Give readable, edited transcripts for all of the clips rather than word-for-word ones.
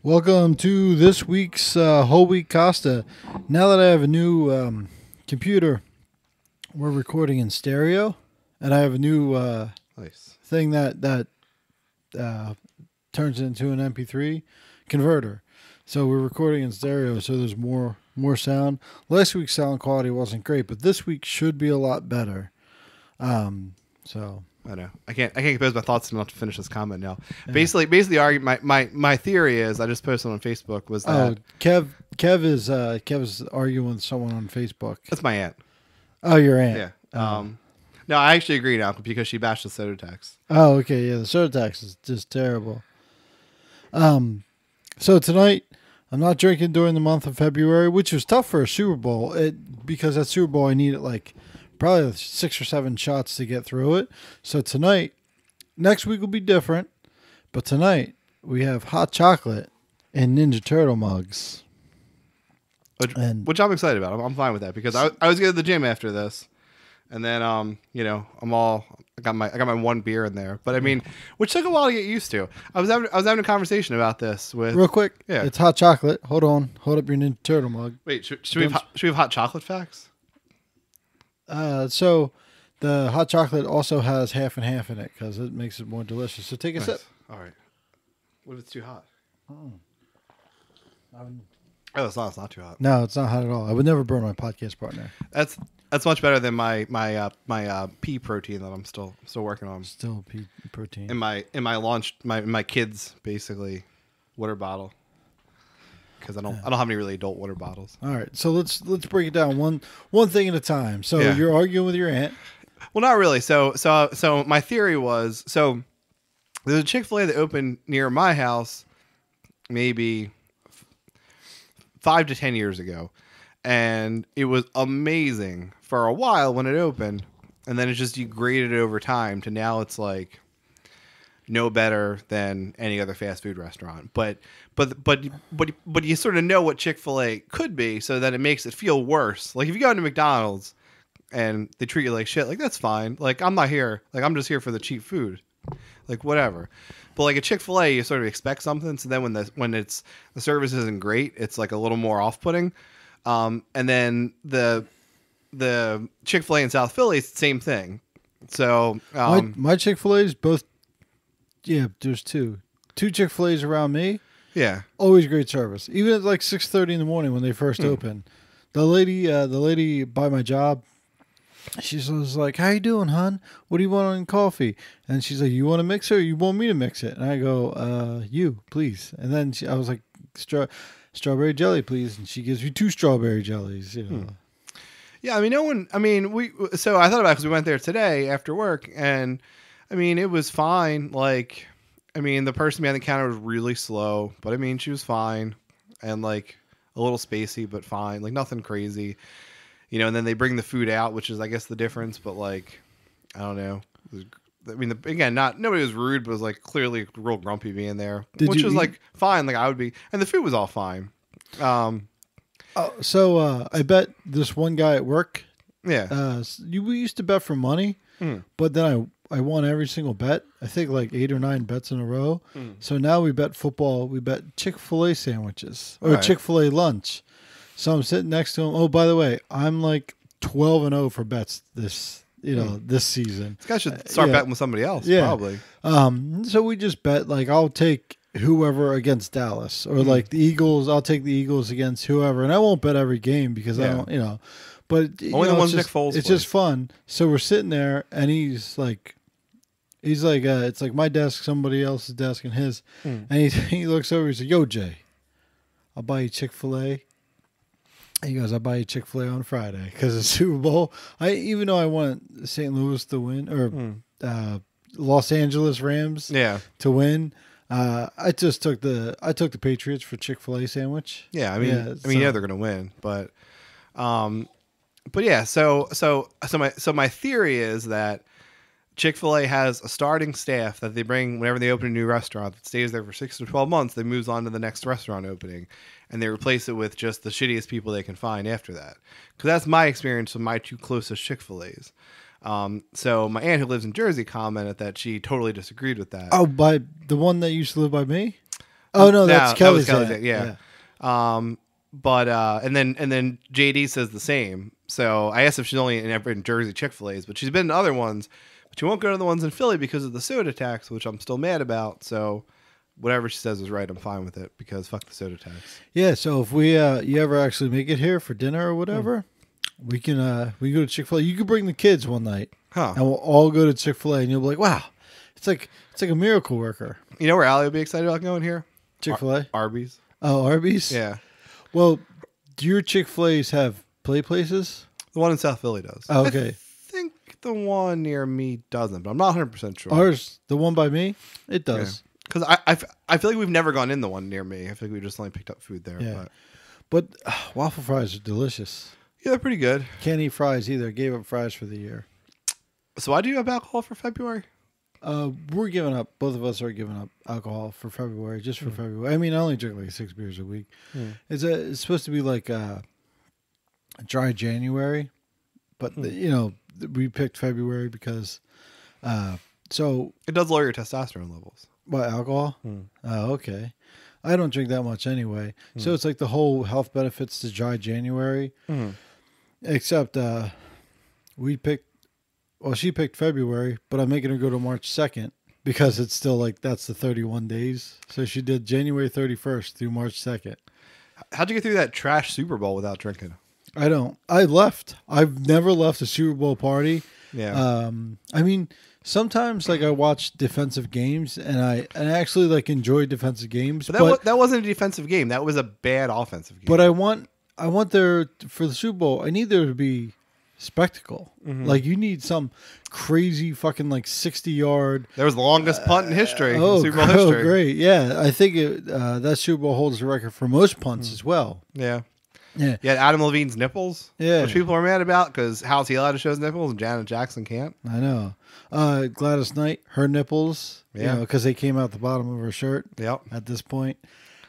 Welcome to this week's Whole Week Costa. Now that I have a new computer, we're recording in stereo, and I have a new Nice. thing that turns into an MP3 converter. So we're recording in stereo, so there's more sound. Last week's sound quality wasn't great, but this week should be a lot better. So I know. I can't compose my thoughts enough to finish this comment now. Yeah. Basically, my theory is I just posted on Facebook was that Kev is arguing with someone on Facebook. That's my aunt. Oh, your aunt. Yeah. No, I actually agree now because she bashed the soda tax. Oh, okay. Yeah, the soda tax is just terrible. So tonight, I'm not drinking during the month of February, which was tough for a Super Bowl. Because at Super Bowl, I needed probably 6 or 7 shots to get through it. So tonight, next week will be different. But tonight, we have hot chocolate and Ninja Turtle mugs. Which I'm excited about. I'm fine with that because I was going to the gym after this. And then, I got my one beer in there, but I mean, which took a while to get used to. I was having a conversation about this with real quick. Yeah, it's hot chocolate. Hold up your Ninja Turtle mug. Wait, should we have hot chocolate facts? So the hot chocolate also has half and half in it because it makes it more delicious. So take a sip. All right. What if it's too hot? Oh, it's not too hot. No, it's not hot at all. I would never burn my podcast partner. That's much better than my pea protein that I'm still working on. Still pea protein. In my kids basically water bottle because I don't have any really adult water bottles. All right, so let's break it down one thing at a time. So You're arguing with your aunt. Well, not really. So my theory was there's a Chick-fil-A that opened near my house maybe 5 to 10 years ago. And it was amazing for a while when it opened, and then it just degraded over time to now it's like no better than any other fast food restaurant. But you sort of know what Chick-fil-A could be, so that it makes it feel worse. Like if you go into McDonald's and they treat you like shit, like that's fine. Like I'm not here. Like I'm just here for the cheap food. Like whatever. But like a Chick-fil-A, you sort of expect something. So then when the service isn't great, it's like a little more off-putting. And then the Chick-fil-A in South Philly is the same thing. So my Chick-fil-A's both. Yeah, there's two Chick-fil-A's around me. Yeah, always great service. Even at like 6:30 in the morning when they first open. The lady by my job, she was like, "How you doing, hon? What do you want on coffee?" And she's like, "You want to mix it or you want me to mix it?" And I go, "You, please." And then I was like, "Strawberry jelly, please." And she gives me 2 strawberry jellies. You know. Yeah, I mean, So I thought about it because we went there today after work, and I mean, it was fine. Like, I mean, the person behind the counter was really slow, but I mean, she was fine, and like a little spacey, but fine. Like nothing crazy. And then they bring the food out, which is, I guess, the difference. But like, I don't know. Nobody was rude, but was like clearly real grumpy being there, which was like fine. Like I would be, and the food was all fine. So I bet this one guy at work. Yeah. We used to bet for money, but then I won every single bet. I think like 8 or 9 bets in a row. So now we bet football. We bet Chick-fil-A sandwiches or Chick-fil-A lunch. So I'm sitting next to him. Oh, by the way, I'm like 12-0 for bets this season. This guy should start betting with somebody else, probably. So we just bet, like, I'll take whoever against Dallas, or like the Eagles. I'll take the Eagles against whoever, and I won't bet every game because I don't, But only the ones Nick Foles it's plays. just fun. So we're sitting there, and he's like, it's like my desk, somebody else's desk, and his, and he looks over. He's like, "Yo, Jay, I'll buy you Chick-fil-A." He goes, "I'll buy you Chick-fil-A on Friday because it's Super Bowl." Even though I want St. Louis to win or Los Angeles Rams to win, I took the Patriots for Chick-fil-A sandwich. Yeah, I mean, they're gonna win, but yeah. So my theory is that Chick-fil-A has a starting staff that they bring whenever they open a new restaurant that stays there for 6 to 12 months. They moves on to the next restaurant opening, and they replace it with just the shittiest people they can find after that. Because that's my experience with my 2 closest Chick-fil-A's. So my aunt who lives in Jersey commented that she totally disagreed with that. Oh, by the one that used to live by me? Oh no, that's that was Kelly's Kelly's aunt. aunt, yeah. But and then JD says the same. So I asked if she's only in Jersey Chick-fil-A's, but she's been in other ones. But she won't go to the ones in Philly because of the soda tax, which I'm still mad about. So whatever she says is right. I'm fine with it because fuck the soda tax. Yeah. So if we you ever actually make it here for dinner or whatever, we can go to Chick-fil-A. You could bring the kids one night, and we'll all go to Chick-fil-A, and you'll be like, wow, it's like a miracle worker. You know where Allie would be excited about going here? Chick-fil-A. Arby's. Oh, Arby's. Yeah. Well, do your Chick-fil-A's have play places? The one in South Philly does. Oh, okay. I think the one near me doesn't, but I'm not 100% sure. Ours, the one by me, it does. Because I feel like we've never gone in the one near me. I feel like we just only picked up food there. Yeah. But waffle fries are delicious. Yeah, they're pretty good. Can't eat fries either. Gave up fries for the year. So why do you have alcohol for February? We're giving up. Both of us are giving up alcohol for February, just for February. I mean, I only drink like 6 beers a week. It's supposed to be like a dry January, but we picked February because so it does lower your testosterone levels. What, alcohol? Oh, okay. I don't drink that much anyway, so it's like the whole health benefits to dry January. Except she picked February, but I'm making her go to March 2nd because it's still like that's the 31 days. So she did January 31st through March 2nd. How'd you get through that trash Super Bowl without drinking? I left. I've never left a Super Bowl party. Yeah. I mean, sometimes like I watch defensive games and I actually like enjoy defensive games. But that wasn't a defensive game. That was a bad offensive game. But I want there for the Super Bowl. I need there to be spectacle. Like you need some crazy fucking like 60-yard. There was the longest punt in history. Super Bowl history. Oh, great! Yeah, I think that Super Bowl holds the record for most punts as well. Yeah. Yeah. You had Adam Levine's nipples, yeah, which people are mad about because how's he allowed to show his nipples and Janet Jackson can't? I know. Gladys Knight, her nipples, because they came out the bottom of her shirt. Yep. At this point,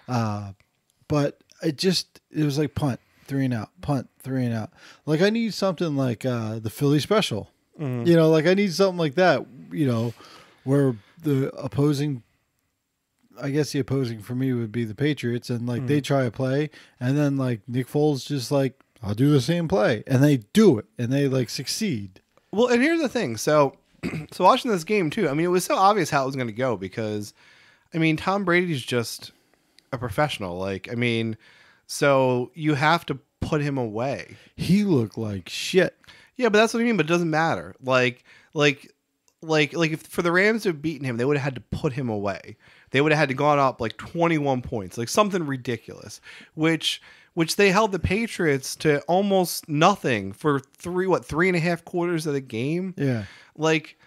but it was like punt 3 and out, punt 3 and out. Like I need something like the Philly special. Like I need something like that. Where the opposing. I guess the opposing for me would be the Patriots, and like they try a play, and then like Nick Foles just like, I'll do the same play, and they do it, and they like succeed. Well, and here's the thing. So watching this game too, I mean, it was so obvious how it was going to go because, I mean, Tom Brady's just a professional. Like, I mean, so you have to put him away. He looked like shit. Yeah, but that's what I mean. But it doesn't matter. Like if for the Rams to have beaten him, they would have had to put him away. They would have had to gone up like 21 points, like something ridiculous, which they held the Patriots to almost nothing for 3.5 quarters of the game. Yeah. Like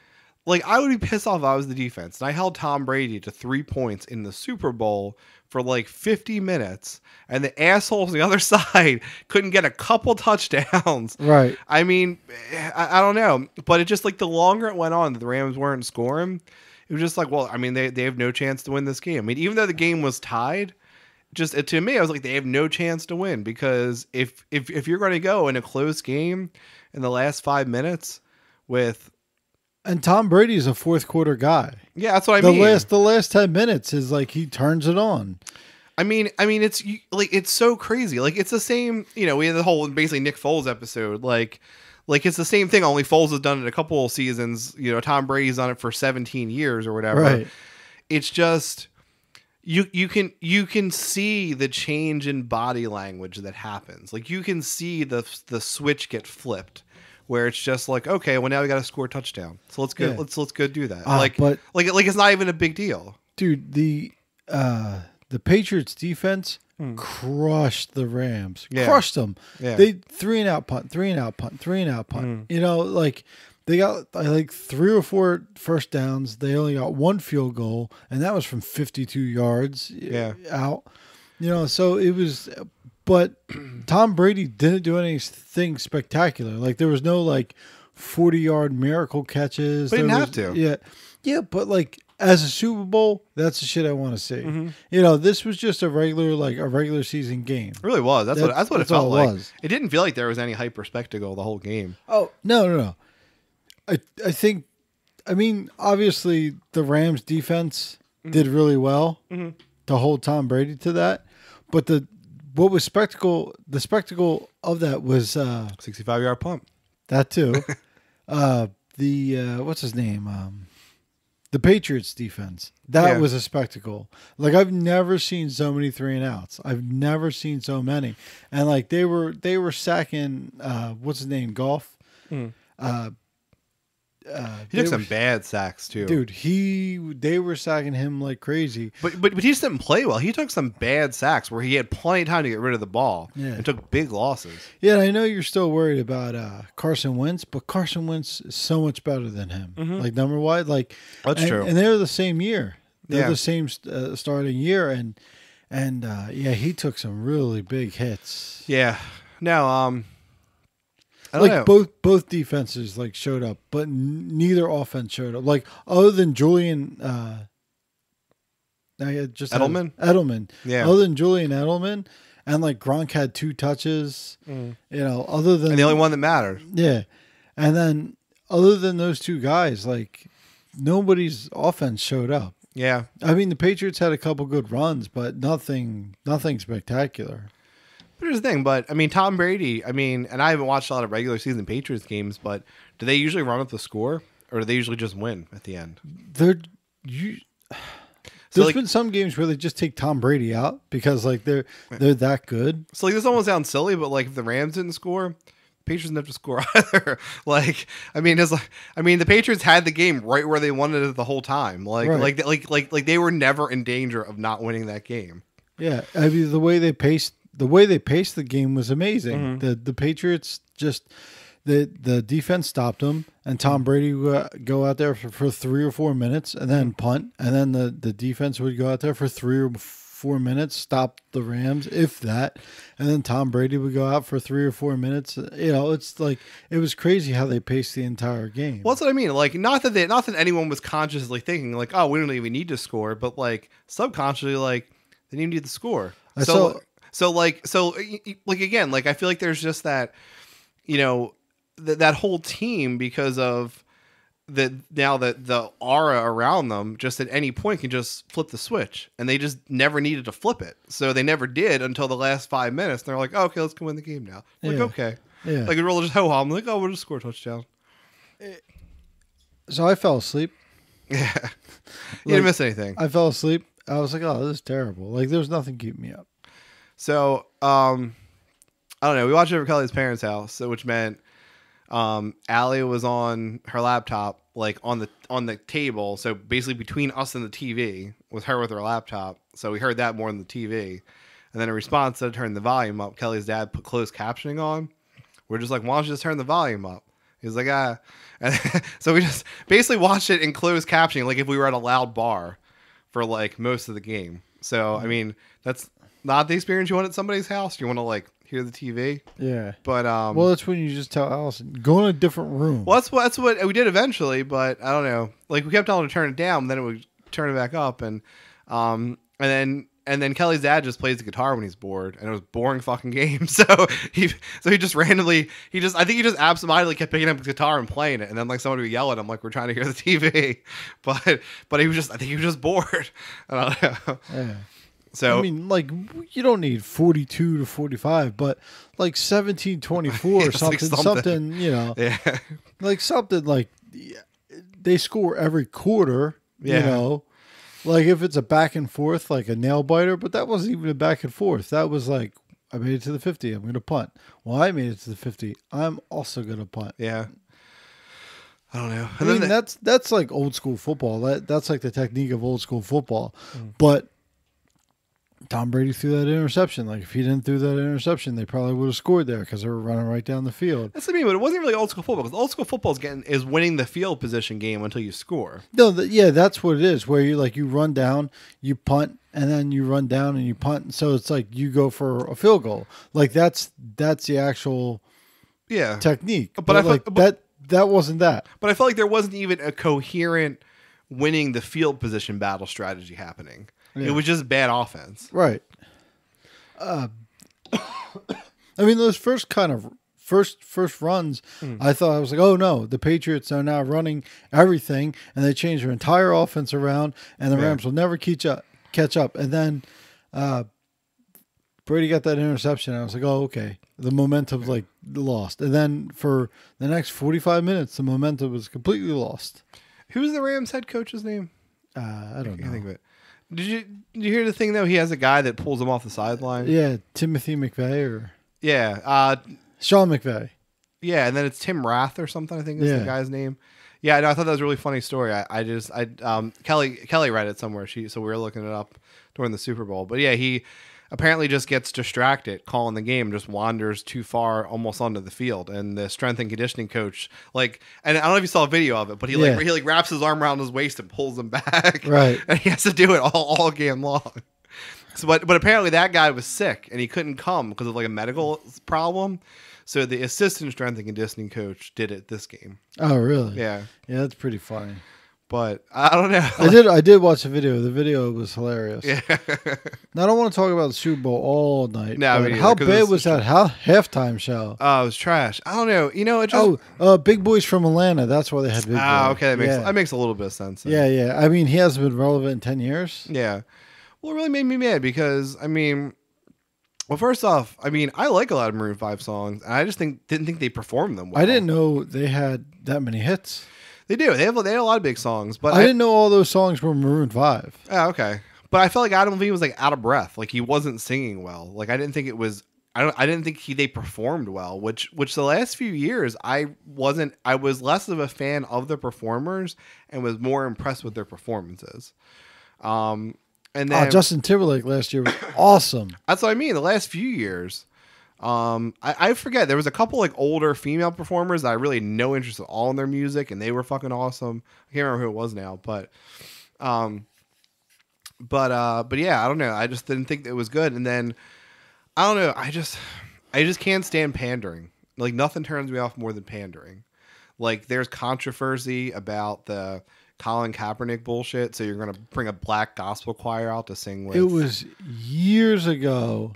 I would be pissed off if I was the defense. And I held Tom Brady to 3 points in the Super Bowl for like 50 minutes, and the assholes on the other side couldn't get a couple touchdowns. Right. I mean, I don't know, but it just like the longer it went on, the Rams weren't scoring. It was just like, well, I mean, they have no chance to win this game. I mean, even though the game was tied, just to me, I was like, they have no chance to win because if you're going to go in a close game in the last 5 minutes with. And Tom Brady's a fourth quarter guy. Yeah, that's what I mean. The last 10 minutes is like he turns it on. I mean, it's like it's so crazy. Like it's the same. We had the whole basically Nick Foles episode. Like it's the same thing. Only Foles has done it a couple of seasons. Tom Brady's done it for 17 years or whatever. Right. It's just you can see the change in body language that happens. Like you can see the switch get flipped. Where it's just like, okay, well now we got to score a touchdown, so let's go. Yeah. Let's go do that. Like it's not even a big deal, dude. The Patriots defense crushed the Rams, crushed them. Yeah. They 3 and out punt, 3 and out punt, 3 and out punt. Like they got like 3 or 4 first downs. They only got 1 field goal, and that was from 52 yards out. So it was. But Tom Brady didn't do anything spectacular. Like there was no like 40-yard miracle catches. But he didn't have to. Yeah. But like as a Super Bowl, that's the shit I want to see. This was just a regular season game. It really was. That's what it felt like. It didn't feel like there was any hyper spectacle the whole game. Oh no. I think. I mean, obviously the Rams defense did really well. to hold Tom Brady to that. But the spectacle of that was 65-yard punt. That too. What's his name? The Patriots defense. That was a spectacle. Like I've never seen so many 3-and-outs. I've never seen so many. And like they were sacking what's his name? Golf. He took some bad sacks too, dude. They were sacking him like crazy. But he just didn't play well. He took some bad sacks where he had plenty of time to get rid of the ball and took big losses. Yeah, and I know you're still worried about Carson Wentz, but Carson Wentz is so much better than him. Like number wide, like that's true. And they're the same year. They're the same starting year, and he took some really big hits. Yeah. Now, I don't know. both defenses like showed up, but neither offense showed up. Like other than Julian, Edelman. Edelman, yeah. Other than Julian Edelman, and like Gronk had 2 touches. You know, other than and the only one that mattered. Yeah, and then other than those 2 guys, like nobody's offense showed up. Yeah, I mean the Patriots had a couple good runs, but nothing spectacular. But here's the thing, but I mean, Tom Brady, and I haven't watched a lot of regular season Patriots games, but do they usually run up the score or do they usually just win at the end? There's been some games where they just take Tom Brady out because like they're that good. So like this almost sounds silly, but like if the Rams didn't score, Patriots didn't have to score either. The Patriots had the game right where they wanted it the whole time. Like they were never in danger of not winning that game. Yeah, I mean the way they paced the game was amazing. The Patriots just the defense stopped them, and Tom Brady would go out there for 3 or 4 minutes and then punt, and then the defense would go out there for 3 or 4 minutes, stop the Rams, if that, and then Tom Brady would go out for 3 or 4 minutes. You know, it's like it was crazy how they paced the entire game. Well, that's what I mean. Like not that anyone was consciously thinking like, oh, we don't even need to score, but like subconsciously like they didn't need to score. So again, like I feel like there's just that, you know, that whole team because of the aura around them just at any point can just flip the switch, and they just never needed to flip it. So they never did until the last 5 minutes. And they're like, oh, okay, let's go win the game now. Like, okay. Yeah. Like, we'll just ho-hum. Like, oh, we'll just score a touchdown. So I fell asleep. Yeah. You didn't miss anything. I fell asleep. I was like, oh, this is terrible. Like, there's nothing keeping me up. So, I don't know. We watched it over Kelly's parents' house, which meant Allie was on her laptop, like on the table. So basically between us and the TV was her with her laptop. So we heard that more than the TV. And then in response to turn the volume up, Kelly's dad put closed captioning on. We're just like, why don't you just turn the volume up? He was like, ah. And so we just basically watched it in closed captioning, like if we were at a loud bar for like most of the game. So, I mean, that's not the experience you want at somebody's house. You want to like hear the TV. Yeah. But well, that's when you just tell Allison, go in a different room. Well, that's what we did eventually, but I don't know. Like we kept telling her to turn it down, then it would turn it back up, and then Kelly's dad just plays the guitar when he's bored, and it was a boring fucking game. So he just randomly I think he just absentmindedly kept picking up his guitar and playing it, and then like somebody would yell at him like we're trying to hear the TV, but I think he was just bored. I don't know. Yeah. So I mean, like you don't need 42 to 45, but like 17-24 or something, you know, like something like they score every quarter, you know. Like if it's a back and forth, like a nail biter, but that wasn't even a back and forth. That was like, I made it to the 50. I'm going to punt. Well, I made it to the 50. I'm also going to punt. Yeah. I don't know. I mean, that's like old school football. That's like the technique of old school football. But Tom Brady threw that interception. Like if he didn't throw that interception, they probably would have scored there because they were running right down the field. That's what I mean, but it wasn't really old school football because old school football is winning the field position game until you score. No, that's what it is. Where you run down, you punt, and then you run down and you punt. So it's like you go for a field goal. Like that's the actual technique. But I like that wasn't that. But I felt like there wasn't even a coherent winning the field position battle strategy happening. Yeah. It was just bad offense. Right. I mean, those first runs, I thought, I was like, oh no, the Patriots are now running everything, and they changed their entire offense around, and the Rams will never catch up. catch up. And then Brady got that interception. I was like, oh, okay. The momentum's like lost. And then for the next 45 minutes, the momentum was completely lost. Who's the Rams head coach's name? I don't know. Think of it. Did you hear the thing though? He has a guy that pulls him off the sideline. Yeah, Timothy McVeigh or Sean McVay. Yeah, and then it's Tim Rath or something. I think is the guy's name. Yeah, no, I thought that was a really funny story. Kelly read it somewhere. So we were looking it up during the Super Bowl. But yeah, he apparently just gets distracted calling the game, just wanders too far almost onto the field, and the strength and conditioning coach and I don't know if you saw a video of it, but he wraps his arm around his waist and pulls him back, right? And he has to do it all game long. So, but apparently that guy was sick and he couldn't come because of like a medical problem. So the assistant strength and conditioning coach did it this game. Oh, really? Yeah, that's pretty funny. But I don't know. I did watch the video. The video was hilarious. Yeah. Now I don't want to talk about the Super Bowl all night. No, how bad was that halftime show? Oh, it was trash. I don't know. It just Big Boy's from Atlanta. That's why they had Big Boy. Okay, that makes a little bit of sense. Then. Yeah. I mean, he hasn't been relevant in 10 years. Yeah. Well, it really made me mad because well, first off, I like a lot of Maroon 5 songs, and I just didn't think they performed them well. I didn't know they had that many hits. They do. They had a lot of big songs, but I didn't know all those songs were Maroon 5. Oh, okay. But I felt like Adam Levine was like out of breath, like he wasn't singing well. Like I didn't think it was. I didn't think they performed well. Which the last few years I wasn't. I was less of a fan of the performers and was more impressed with their performances. And then Justin Timberlake last year was awesome. That's what I mean. The last few years. I forget, there was a couple like older female performers that I really had no interest at all in their music, and they were fucking awesome. I can't remember who it was now, but yeah, I don't know. I just didn't think it was good. And then I don't know. I just can't stand pandering. Like nothing turns me off more than pandering. Like there's controversy about the Colin Kaepernick bullshit. So you're going to bring a black gospel choir out to sing with. It was years ago.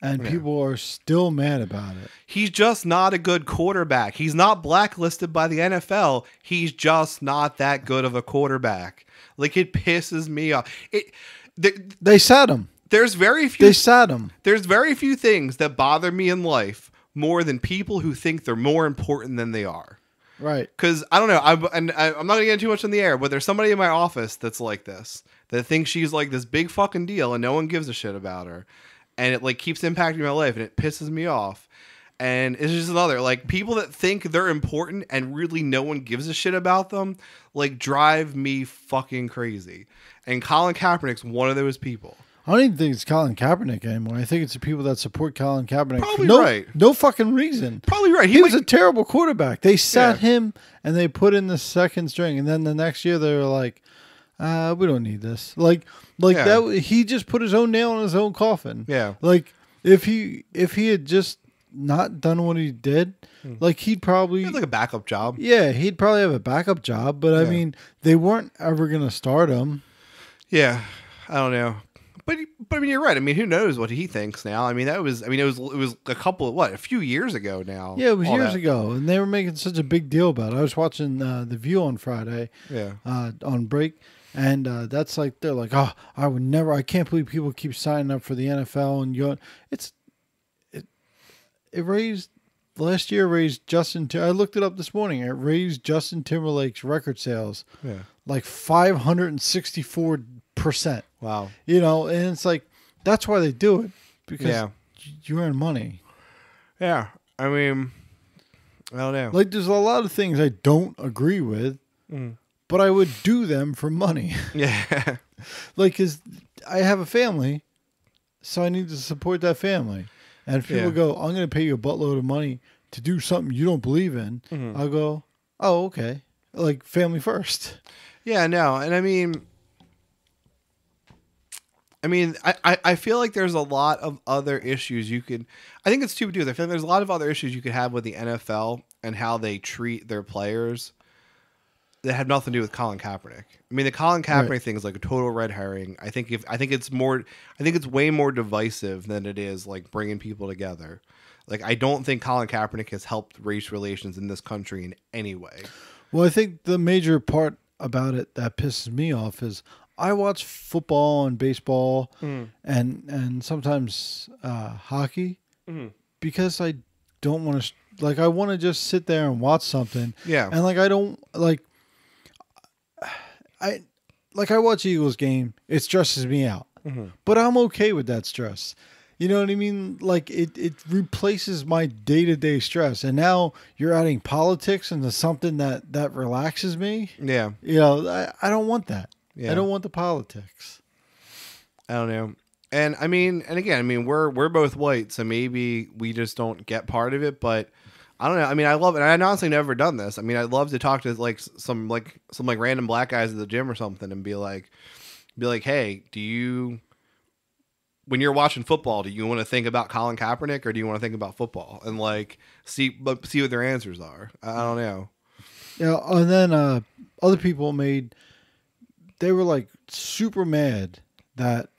And people are still mad about it. He's just not a good quarterback. He's not blacklisted by the NFL. He's just not that good of a quarterback. Like, it pisses me off. They sat him. There's very few. They sat him. There's very few things that bother me in life more than people who think they're more important than they are. Right. Because, I don't know, I'm not going to get too much in the air, but there's somebody in my office that's like this, that thinks she's like this big fucking deal and no one gives a shit about her. And it like keeps impacting my life and it pisses me off. And it's just another, like, people that think they're important and really no one gives a shit about them, like, drive me fucking crazy. And Colin Kaepernick's one of those people. I don't even think it's Colin Kaepernick anymore. I think it's the people that support Colin Kaepernick. Probably right. No fucking reason. Probably right. He was a terrible quarterback. They sat him and they put in the second string. And then the next year they were like, we don't need this. That he just put his own nail in his own coffin. Yeah. Like if he had just not done what he did, like he'd probably like a backup job. Yeah, he'd probably have a backup job, but I mean, they weren't ever going to start him. Yeah. I don't know. But I mean, you're right. I mean, who knows what he thinks now? I mean, it was a few years ago now. Yeah, it was years ago, and they were making such a big deal about it. I was watching The View on Friday. Yeah. On break. And that's like, they're like, oh, I can't believe people keep signing up for the NFL. And last year raised I looked it up this morning. It raised Justin Timberlake's record sales like 564%. Wow. And it's like, that's why they do it, because you earn money. Yeah. I mean, I don't know. Like, there's a lot of things I don't agree with. But I would do them for money. Yeah. Like, because I have a family, so I need to support that family. And if people go, I'm going to pay you a buttload of money to do something you don't believe in, I'll go, oh, okay. Like, family first. Yeah, no. And I mean, I feel like there's a lot of other issues you could... I think it's two dudes. I feel like there's a lot of other issues you could have with the NFL and how they treat their players that have nothing to do with Colin Kaepernick. I mean, the Colin Kaepernick thing is like a total red herring. I think it's way more divisive than it is like bringing people together. Like, I don't think Colin Kaepernick has helped race relations in this country in any way. Well, I think the major part about it that pisses me off is I watch football and baseball and sometimes hockey because I don't want to like I want to just sit there and watch something. Yeah. And like I don't like I watch Eagles game. It stresses me out. But I'm okay with that stress. You know what I mean? Like it replaces my day-to-day stress. And now you're adding politics into something that relaxes me. Yeah. You know, I don't want that. Yeah. I don't want the politics. I don't know. And I mean, and again, I mean, we're both white, so maybe we just don't get part of it, but I don't know. I mean, I love it. And I've honestly never done this. I mean, I'd love to talk to like some random black guys at the gym or something and be like, hey, when you're watching football, do you want to think about Colin Kaepernick or do you want to think about football? And like see what their answers are. I don't know. Yeah, and then other people they were like super mad that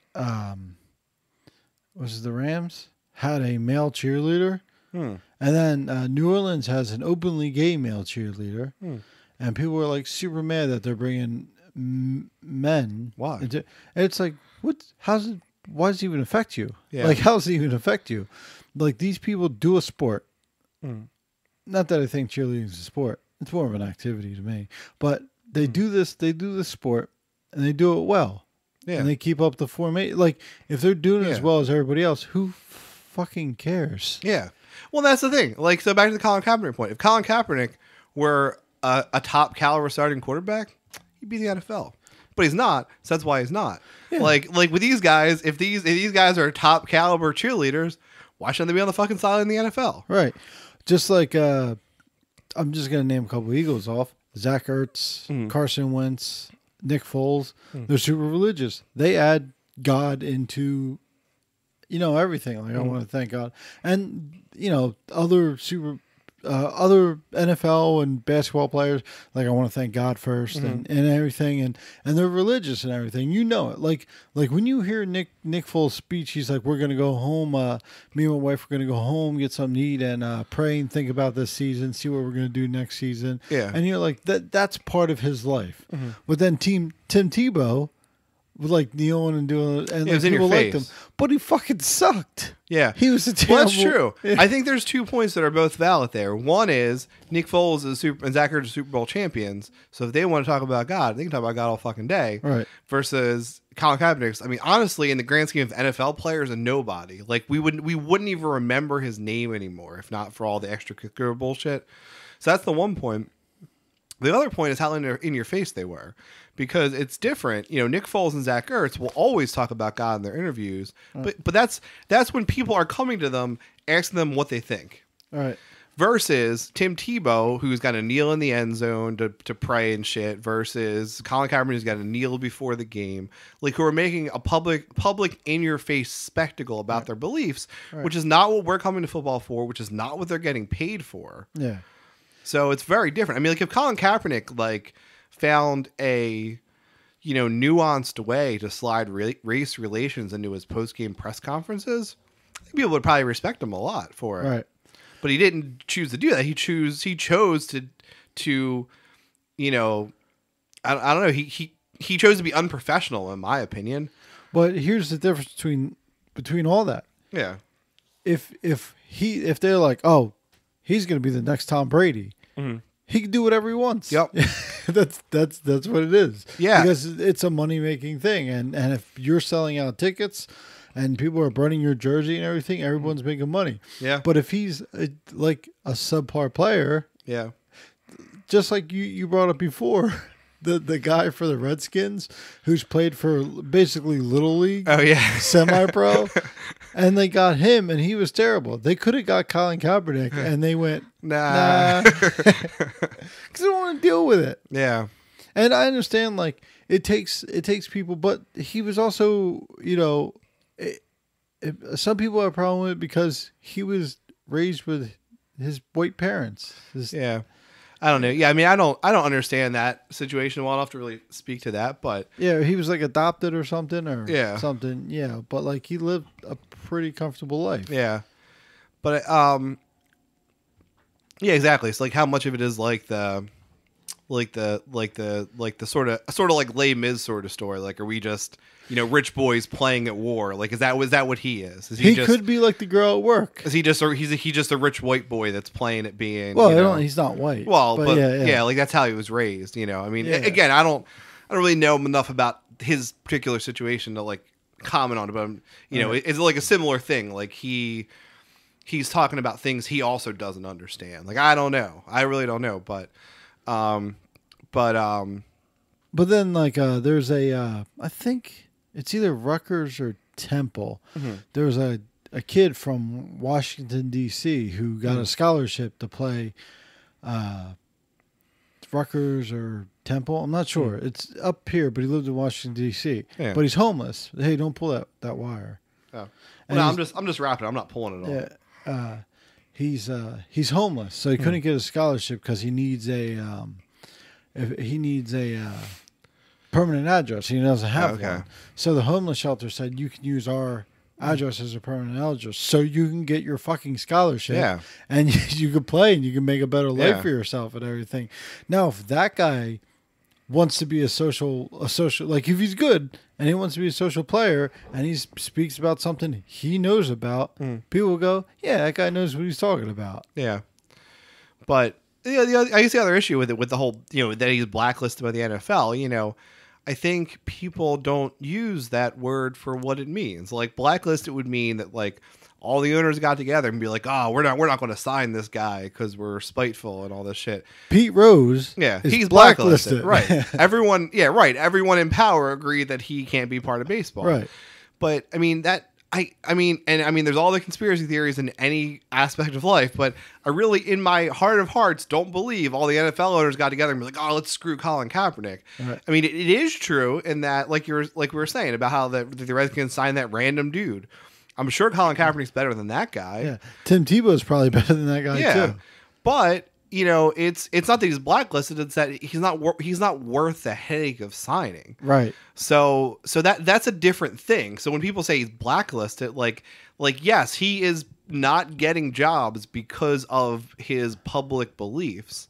was it the Rams had a male cheerleader. And then New Orleans has an openly gay male cheerleader. And people were like super mad that they're bringing men. Why? And it's like, why does it even affect you? Yeah. Like, how does it even affect you? Like, these people do a sport. Not that I think cheerleading is a sport. It's more of an activity to me. But they do this sport, and they do it well. Yeah. And they keep up the formation. Like, if they're doing it as well as everybody else, who fucking cares? Yeah. Well, that's the thing. Like, so back to the Colin Kaepernick point. If Colin Kaepernick were a top caliber starting quarterback, he'd be the NFL. But he's not, so that's why he's not. Yeah. Like with these guys, if these guys are top caliber cheerleaders, why shouldn't they be on the fucking side in the NFL? Right. Just like I'm just gonna name a couple of Eagles off. Zach Ertz, Carson Wentz, Nick Foles. They're super religious. They add God into everything. Like I want to thank God. And other other NFL and basketball players, like I want to thank God first and everything, and they're religious and everything. You know it. Like when you hear Nick Foles' speech, he's like, "We're gonna go home. Me and my wife are gonna go home, get something to eat, and pray and think about this season, see what we're gonna do next season." Yeah, and you're like, that's part of his life. But then Tim Tebow would like kneeling and doing it, and people liked him, but he fucking sucked. Yeah, he was a terrible. Well, that's true. Yeah. I think there's 2 points that are both valid there. One is Nick Foles and Zach Ertz are Super Bowl champions, so if they want to talk about God, they can talk about God all fucking day. Right. Versus Colin Kaepernick. I mean, honestly, in the grand scheme of NFL players, a nobody. Like we wouldn't even remember his name anymore if not for all the extracurricular bullshit. So that's the one point. The other point is how in your face they were. Because it's different. Nick Foles and Zach Ertz will always talk about God in their interviews. But that's when people are coming to them, asking them what they think. All right. Versus Tim Tebow, who's got to kneel in the end zone to pray and shit, versus Colin Kaepernick, who's got to kneel before the game. Like, who are making a public in-your-face spectacle about their beliefs, which is not what we're coming to football for, which is not what they're getting paid for. Yeah. So it's very different. I mean, like, if Colin Kaepernick, like, found a nuanced way to slide race relations into his post-game press conferences, I think people would probably respect him a lot for it. Right. But he didn't choose to do that. He chose to I don't know. He chose to be unprofessional, in my opinion. But here's the difference between all that. Yeah. If they're like, oh, he's going to be the next Tom Brady. He can do whatever he wants. Yep. that's what it is. Yeah. Because it's a money-making thing. And if you're selling out tickets and people are burning your jersey and everything, everyone's making money. Yeah. But if he's like a subpar player, yeah, just like you brought up before, the guy for the Redskins who's played for basically Little League, semi-pro, and they got him, and he was terrible. They could have got Colin Kaepernick, and they went, nah. Because they don't want to deal with it. Yeah. And I understand, like, it takes people, but he was also, some people have a problem with it because he was raised with his white parents. Yeah. I don't know. Yeah, I mean, I don't understand that situation well enough to really speak to that, but yeah, he was like adopted or something something. Yeah, but like he lived a pretty comfortable life. Yeah. But yeah, exactly. It's like how much of it is like the sort of like Les Mis sort of story? Like, are we just rich boys playing at war? Like, is that what he is? He could be like the girl at work. Is he just a rich white boy that's playing at being? Well, he's not white. Well, but yeah, like that's how he was raised. I mean, again, I don't really know enough about his particular situation to like comment on it, but it's like a similar thing. Like he's talking about things he also doesn't understand. Like, I don't know. I really don't know, but then like there's I think it's either Rutgers or Temple. Mm-hmm. There was a kid from Washington D.C. who got a scholarship to play Rutgers or Temple. I'm not sure. It's up here, but he lived in Washington D.C. Yeah. But he's homeless. Hey, don't pull that wire. Oh. Well, no, I'm just wrapping. I'm not pulling it off. Yeah. He's homeless, so he couldn't get a scholarship because he needs a permanent address. He doesn't have one. So the homeless shelter said you can use our address as a permanent address, so you can get your fucking scholarship. Yeah. And you can play and you can make a better life for yourself and everything. Now, if that guy wants to be a social, like if he's good and he wants to be a social player and he speaks about something he knows about, people will go, yeah, that guy knows what he's talking about. Yeah. But I guess the other issue with it, with the whole, that he's blacklisted by the NFL, I think people don't use that word for what it means. Like, blacklisted would mean that like all the owners got together and be like, oh, we're not going to sign this guy because we're spiteful and all this shit. Pete Rose, he's blacklisted. Right. Everyone in power agreed that he can't be part of baseball. Right. But I mean I mean, there's all the conspiracy theories in any aspect of life, but I really, in my heart of hearts, don't believe all the NFL owners got together and be like, oh, let's screw Colin Kaepernick. Right. I mean, it is true in that, like we were saying about how the Redskins signed that random dude. I'm sure Colin Kaepernick's better than that guy. Yeah, Tim Tebow's probably better than that guy too. But it's not that he's blacklisted; it's that he's not worth the headache of signing. Right. So that's a different thing. So when people say he's blacklisted, like yes, he is not getting jobs because of his public beliefs,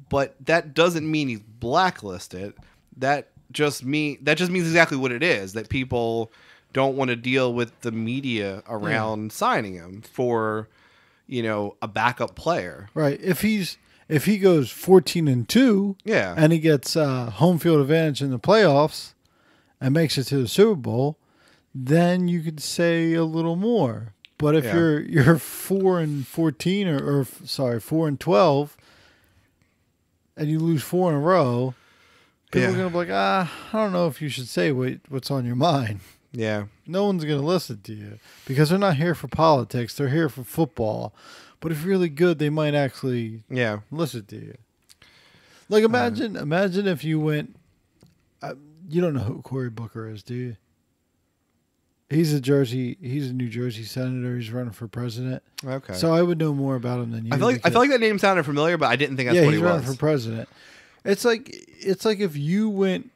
but that doesn't mean he's blacklisted. That just means exactly what it is, that people don't want to deal with the media around signing him for a backup player. Right. If he goes 14-2, and he gets home field advantage in the playoffs and makes it to the Super Bowl, then you could say a little more. But if you're 4-14 or 4-12, and you lose 4 in a row, people are gonna be like, I don't know if you should say what's on your mind. Yeah. No one's going to listen to you because they're not here for politics. They're here for football. But if you're really good, they might actually listen to you. Like, imagine if you went, you don't know who Cory Booker is, do you? He's a New Jersey senator. He's running for president. Okay. So I would know more about him than you. I feel like that name sounded familiar, but I didn't think that's what he was. Yeah, he's running for president. It's like if you went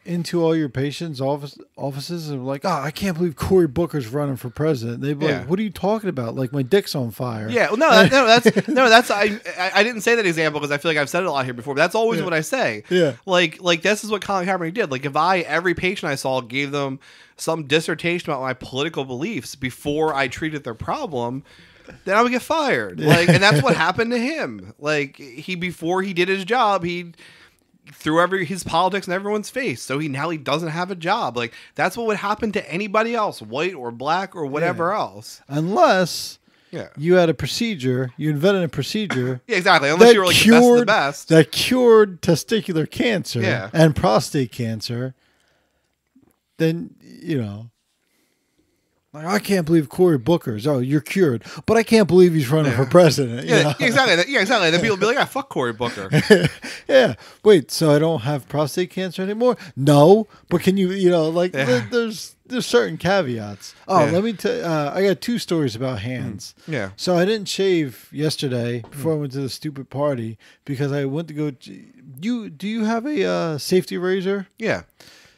into all your patients' offices and like, I can't believe Cory Booker's running for president. They'd be like, what are you talking about? Like, my dick's on fire. Yeah, well, that's I didn't say that example because I feel like I've said it a lot here before, but that's always what I say. Yeah. Like this is what Colin Kaepernick did. Like, if every patient I saw gave them some dissertation about my political beliefs before I treated their problem, then I would get fired. Like, and that's what happened to him. Like, before he did his job, he threw his politics in everyone's face. So now he doesn't have a job. Like, that's what would happen to anybody else, white or black or whatever else. Unless you had a procedure, you invented a procedure. Yeah, exactly. Unless you were like the best of the best. That cured testicular cancer and prostate cancer. Then, like, I can't believe Cory Booker's. Oh, you're cured. But I can't believe he's running for president. Exactly. Yeah, exactly. Then people will be like, fuck Cory Booker. Yeah. Wait, so I don't have prostate cancer anymore? No. But can you, there's certain caveats. Oh, let me tell you, I got 2 stories about hands. Yeah. So I didn't shave yesterday before I went to the stupid party because I went to go. Do you have a safety razor? Yeah.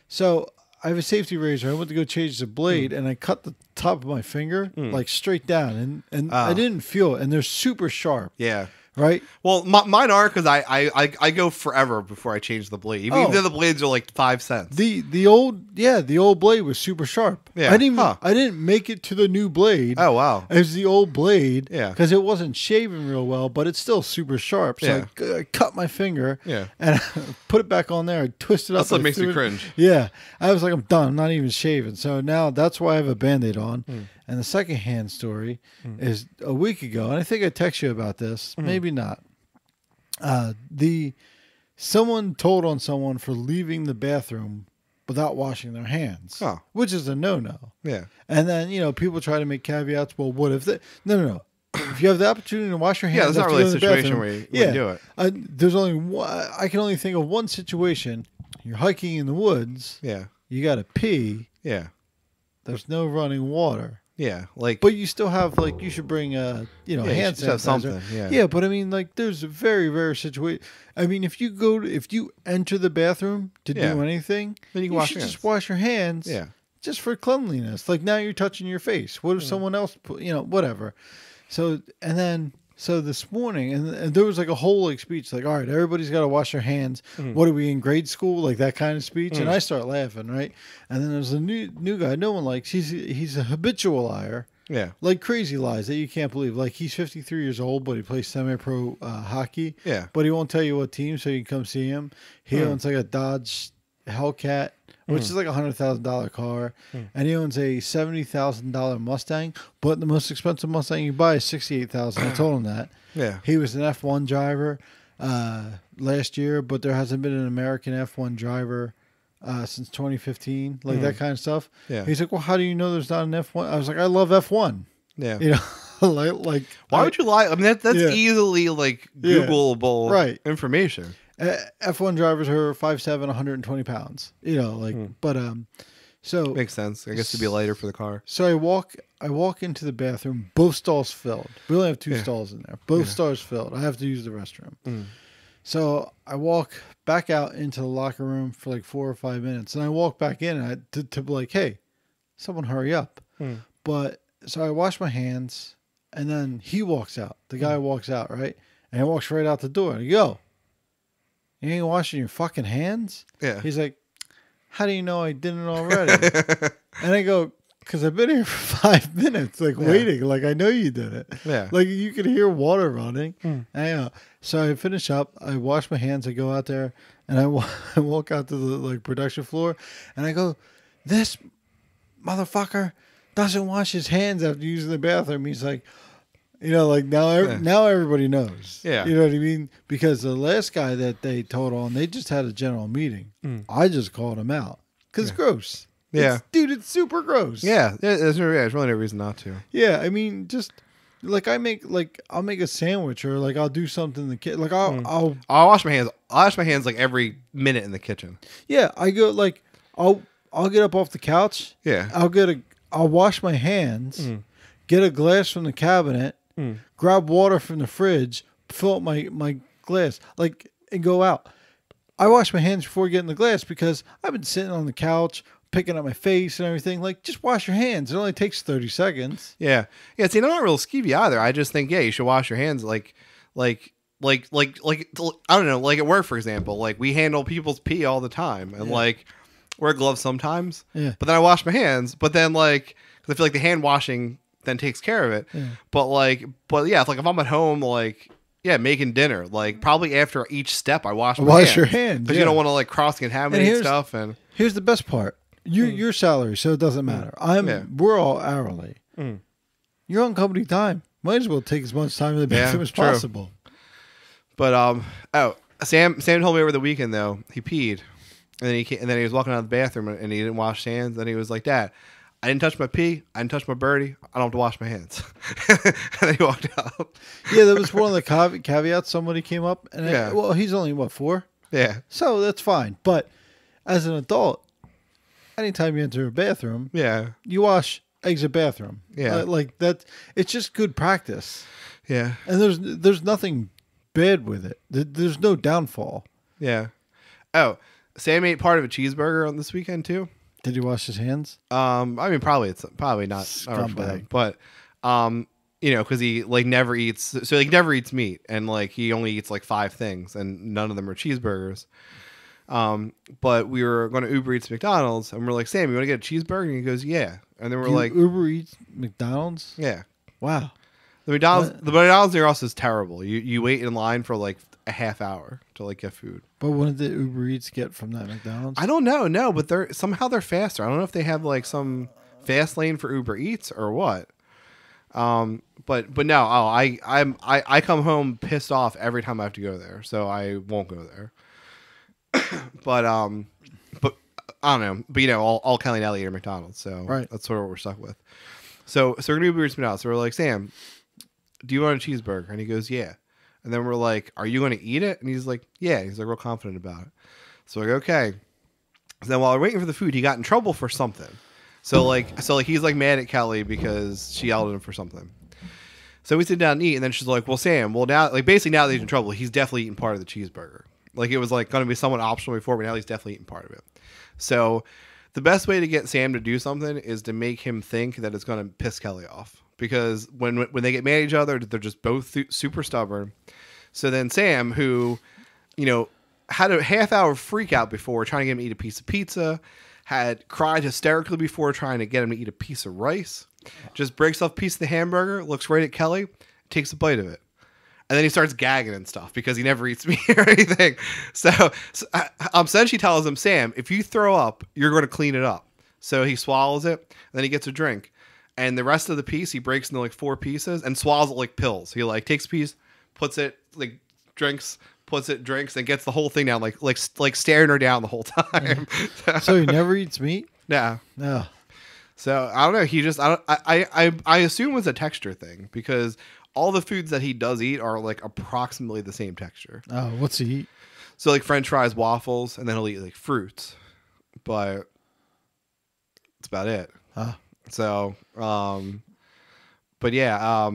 So I have a safety razor. I went to go change the blade, and I cut the top of my finger like straight down, and I didn't feel it. And they're super sharp. Yeah. right? Well, mine are because I go forever before I change the blade. Even though the blades are like 5 cents. The old blade was super sharp. Yeah. I didn't make it to the new blade. Oh wow. It was the old blade. Yeah. Because it wasn't shaven real well, but it's still super sharp. So I cut my finger. Yeah. And I put it back on there. I twisted it up. That's what makes you cringe. Yeah. I was like, I'm done. I'm not even shaving. So now that's why I have a Band-Aid on. And the secondhand story is a week ago, and I think I texted you about this. Maybe not. Someone told on someone for leaving the bathroom without washing their hands, which is a no-no. Yeah. And then, people try to make caveats. Well, what if they... No. If you have the opportunity to wash your hands... Yeah, that's not really a situation where you do it. There's only one... I can only think of one situation. You're hiking in the woods. Yeah. You got to pee. Yeah. There's no running water. Yeah, but you still have you should bring hand sanitizer. Something. Yeah. Yeah, but I mean there's a very rare situation. I mean if you enter the bathroom to do anything, then you should just wash your hands. Yeah. Just for cleanliness. Like now you're touching your face. What if someone else whatever. So this morning and there was a whole speech all right, everybody's got to wash their hands. What are we in grade school? That kind of speech. And I start laughing, right? And then there's a new guy no one likes. He's a habitual liar. Yeah. Crazy lies that you can't believe. He's 53 years old, but he plays semi-pro hockey. Yeah. But he won't tell you what team, so you can come see him. He owns a Dodge Hellcat, which is like $100,000 car, and he owns a $70,000 Mustang. But the most expensive Mustang you buy is $68,000. I told him that. Yeah, he was an F1 driver last year, but there hasn't been an American F1 driver since 2015, that kind of stuff. Yeah, he's like, well, how do you know there's not an F1? I was like, I love F1. Yeah, why would you lie? I mean, that's easily Googleable information. F1 drivers are 5'7", 120 pounds. But so makes sense. I guess to be lighter for the car. So I walk into the bathroom. Both stalls filled. We only have 2 stalls in there. Both stalls filled. I have to use the restroom. So I walk back out into the locker room for 4 or 5 minutes, and I walk back in to be like, hey, someone hurry up. But so I wash my hands, and then he walks out. The guy walks out, right, and he walks right out the door. And I go, you ain't washing your fucking hands? Yeah. He's like, how do you know I didn't already? And I go, because I've been here for 5 minutes, waiting. I know you did it. Yeah. You can hear water running. So I finish up. I wash my hands. I go out there, and I walk out to the production floor, and I go, this motherfucker doesn't wash his hands after using the bathroom. He's like, now everybody knows. Yeah. You know what I mean? Because the last guy that they told on, they just had a general meeting. I just called him out because it's gross. Yeah. It's super gross. Yeah. There's really no reason not to. Yeah. I mean, just I'll make a sandwich or I'll do something in the kitchen. I'll wash my hands. I'll wash my hands every minute in the kitchen. Yeah. I go I'll get up off the couch. Yeah. I'll wash my hands, get a glass from the cabinet, grab water from the fridge, fill up my glass, and go out. I wash my hands before getting the glass because I've been sitting on the couch, picking up my face and everything. Just wash your hands. It only takes 30 seconds. Yeah. Yeah. See, I'm not real skeevy either. I just think, you should wash your hands I don't know, at work, for example, we handle people's pee all the time and wear gloves sometimes. Yeah. But then I wash my hands. But then because I feel the hand washing then takes care of it. Yeah. But if I'm at home, making dinner, probably after each step I wash my hands. Wash your hands. Because you don't want to cross-contaminate stuff. And here's the best part. Your salary, so it doesn't matter. We're all hourly. You're on company time. Might as well take as much time in the bathroom as possible. But Sam told me over the weekend though, he peed. And then he was walking out of the bathroom and he didn't wash his hands. Then he was like, Dad, I didn't touch my pee. I didn't touch my birdie. I don't have to wash my hands. And then he walked out. Yeah, that was one of the caveats. Somebody came up. And he's only, 4? Yeah. So that's fine. But as an adult, anytime you enter a bathroom, you wash, exit bathroom. Yeah. That. It's just good practice. Yeah. And there's nothing bad with it. There's no downfall. Yeah. Oh, Sam ate part of a cheeseburger on this weekend too. Did he wash his hands? I mean, probably it's probably not. Scumbag. But because he like never eats, so he never eats meat, and like he only eats like 5 things, and none of them are cheeseburgers. But we were going to Uber Eats McDonald's, and we're like, Sam, you want to get a cheeseburger? And he goes, yeah. And then we're like, Uber Eats McDonald's? Yeah. Wow. The McDonald's near us is terrible. You wait in line for like a half hour to like get food. But what did Uber Eats get from that McDonald's? I don't know. No, but they're faster. I don't know if they have like some fast lane for Uber Eats or what. But no. Oh, I come home pissed off every time I have to go there, so I won't go there. but I don't know. But all Kelly and Ellie are McDonald's, so right. That's sort of what we're stuck with. So we're gonna Uber Eats McDonald's. So we're like, Sam, do you want a cheeseburger? And he goes, yeah. And then we're like, are you going to eat it? And he's like, yeah. He's like real confident about it. So we're like, okay. So then while we're waiting for the food, he got in trouble for something. So he's like mad at Kelly because she yelled at him for something. So we sit down and eat, and then she's like, well, Sam, now that he's in trouble, he's definitely eating part of the cheeseburger. Like it was like going to be somewhat optional before, but now he's definitely eating part of it. So the best way to get Sam to do something is to make him think that it's going to piss Kelly off. Because when they get mad at each other, they're just both super stubborn. So then Sam, who, had a half-hour freak out before trying to get him to eat a piece of pizza, had cried hysterically before trying to get him to eat a piece of rice, just breaks off a piece of the hamburger, looks right at Kelly, takes a bite of it. And then he starts gagging and stuff because he never eats meat or anything. So then she tells him, Sam, if you throw up, you're going to clean it up. So he swallows it, and then he gets a drink. And the rest of the piece, he breaks into like 4 pieces and swallows it like pills. He like takes a piece, puts it, like drinks, puts it, drinks, and gets the whole thing down, like staring her down the whole time. So he never eats meat? No. No. So I don't know. He just I assume it's a texture thing because all the foods that he does eat are like approximately the same texture. Oh, what's he eat? So like French fries, waffles, and then he'll eat like fruits, but that's about it. Huh. So, but yeah, I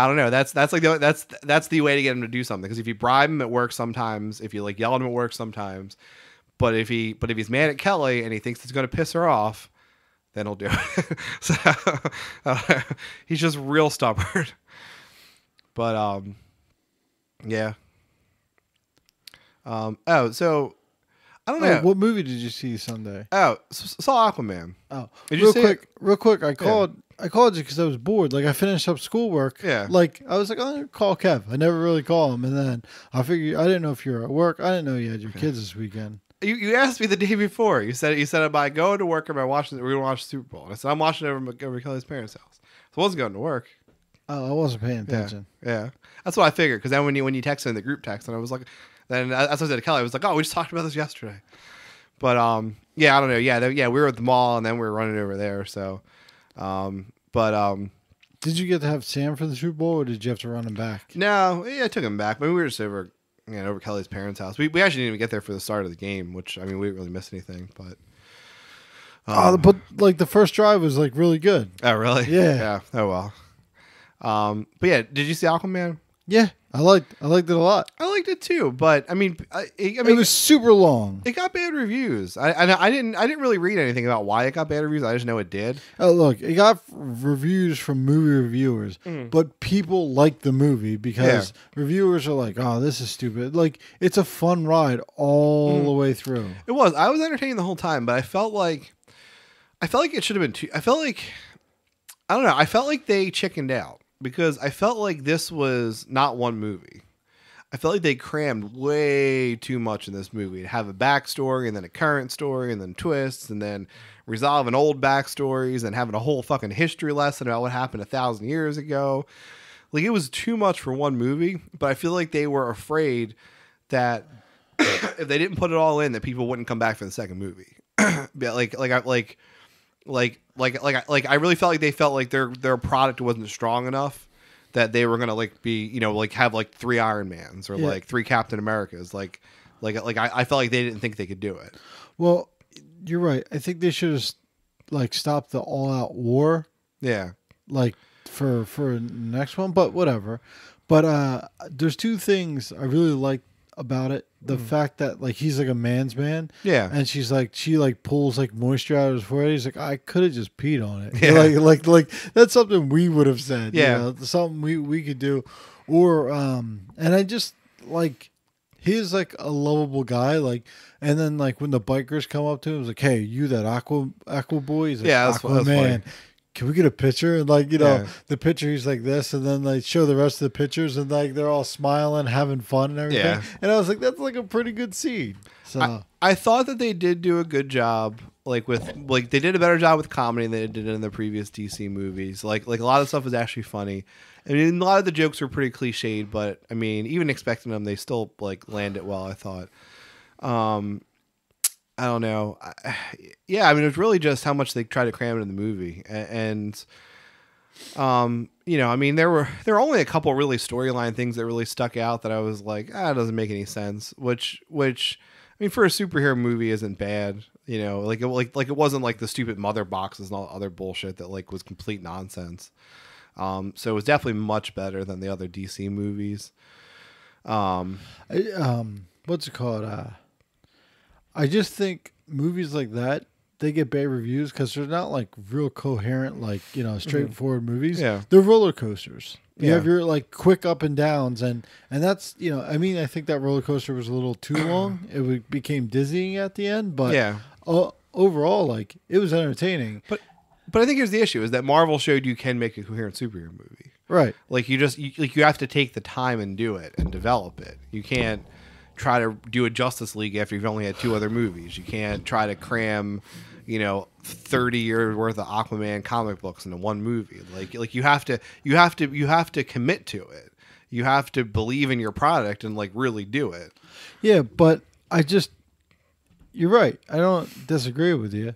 don't know. That's like that's the way to get him to do something. Because if you bribe him, it works sometimes. If you like yell at him, it works sometimes. But if he's mad at Kelly and he thinks it's going to piss her off, then he'll do it. So he's just real stubborn. But yeah. So I don't know. What movie did you see Sunday? Saw Aqauman. Oh, did you real quick. I called you because I was bored. Like I finished up schoolwork. Yeah. Like I was like, I'm gonna call Kev. I never really call him, and then I figured I didn't know if you were at work. I didn't know you had your kids this weekend. You asked me the day before. You said am I going to work or am I watching? We're gonna watch the Super Bowl. And I said I'm watching it over Kelly's parents' house. So I wasn't going to work. Oh, I wasn't paying attention. Yeah. That's what I figured. Because then when you texted in the group text, and I was like, then that's what I said to Kelly. I was like, oh, we just talked about this yesterday. But yeah, I don't know. Yeah, we were at the mall, and then we were running over there. So, did you get to have Sam for the Super Bowl, or did you have to run him back? No, yeah, I took him back. But we were just over Kelly's parents' house. We actually didn't even get there for the start of the game, which I mean, we didn't really miss anything. But but like the first drive was like really good. Oh, really? Yeah. Oh well. But yeah, did you see Aquaman? Yeah, I liked it a lot. I liked it too, but I mean, it was super long. It got bad reviews. I didn't really read anything about why it got bad reviews. I just know it did. Oh, look, it got reviews from movie reviewers, but people like the movie because reviewers are like, "Oh, this is stupid." Like it's a fun ride all the way through. It was. I was entertained the whole time, but I felt like it should have been too. I don't know. I felt like they chickened out. Because I felt like this was not one movie. I felt like they crammed way too much in this movie to have a backstory and then a current story and then twists and then resolving old backstories and having a whole fucking history lesson about what happened 1,000 years ago. Like it was too much for one movie, but I feel like they were afraid that if they didn't put it all in, that people wouldn't come back for the second movie. I really felt like they felt like their product wasn't strong enough that they were gonna have like 3 Iron Mans or like 3 Captain Americas. I felt like they didn't think they could do it. Well, you're right. I think they should have like stopped the all-out war. Yeah. Like for the next one, but whatever. But there's 2 things I really liked about it. The fact that like he's like a man's man, Yeah. and she like pulls like moisture out of his forehead. He's like, I could have just peed on it. Yeah. Like that's something we would have said. Yeah. You know, something we could do, or and I just like he's like a lovable guy. Like, and then like when the bikers come up to him, he's like, hey, you that aqua boy? He's like, Yeah, that's Aquaman. funny. Can we get a picture? And like, you know, Yeah. the picture, he's like this, and then they show the rest of the pictures, and like they're all smiling, having fun, and everything. Yeah. And I was like, that's like a pretty good scene. So I thought that they did do a good job, like they did a better job with comedy than they did in the previous DC movies. Like a lot of stuff was actually funny. I mean, a lot of the jokes were pretty cliched, but I mean, even expecting them, they still like landed well, I thought. I don't know. Yeah, I mean, it was really just how much they tried to cram it in the movie, and you know, I mean, there were only a couple really storyline things that really stuck out that I was like, it doesn't make any sense. Which I mean, for a superhero movie, isn't bad. You know, like it wasn't like the stupid mother boxes and all other bullshit that like was complete nonsense. So it was definitely much better than the other DC movies. what's it called? I just think movies like that, they get bad reviews because they're not like real coherent, like, you know, straightforward movies. Yeah. They're roller coasters. You Yeah. have your like quick up and downs, and that's, you know, I mean, I think that roller coaster was a little too long. It became dizzying at the end, but Yeah. Overall, like, it was entertaining. But I think here's the issue: is that Marvel showed you can make a coherent superhero movie. Right. Like you have to take the time and do it and develop it. You can't try to do a Justice League after you've only had 2 other movies. You can't try to cram, you know, 30 years worth of Aquaman comic books into one movie. Like you have to commit to it. You have to believe in your product and like really do it. Yeah, but you're right. I don't disagree with you,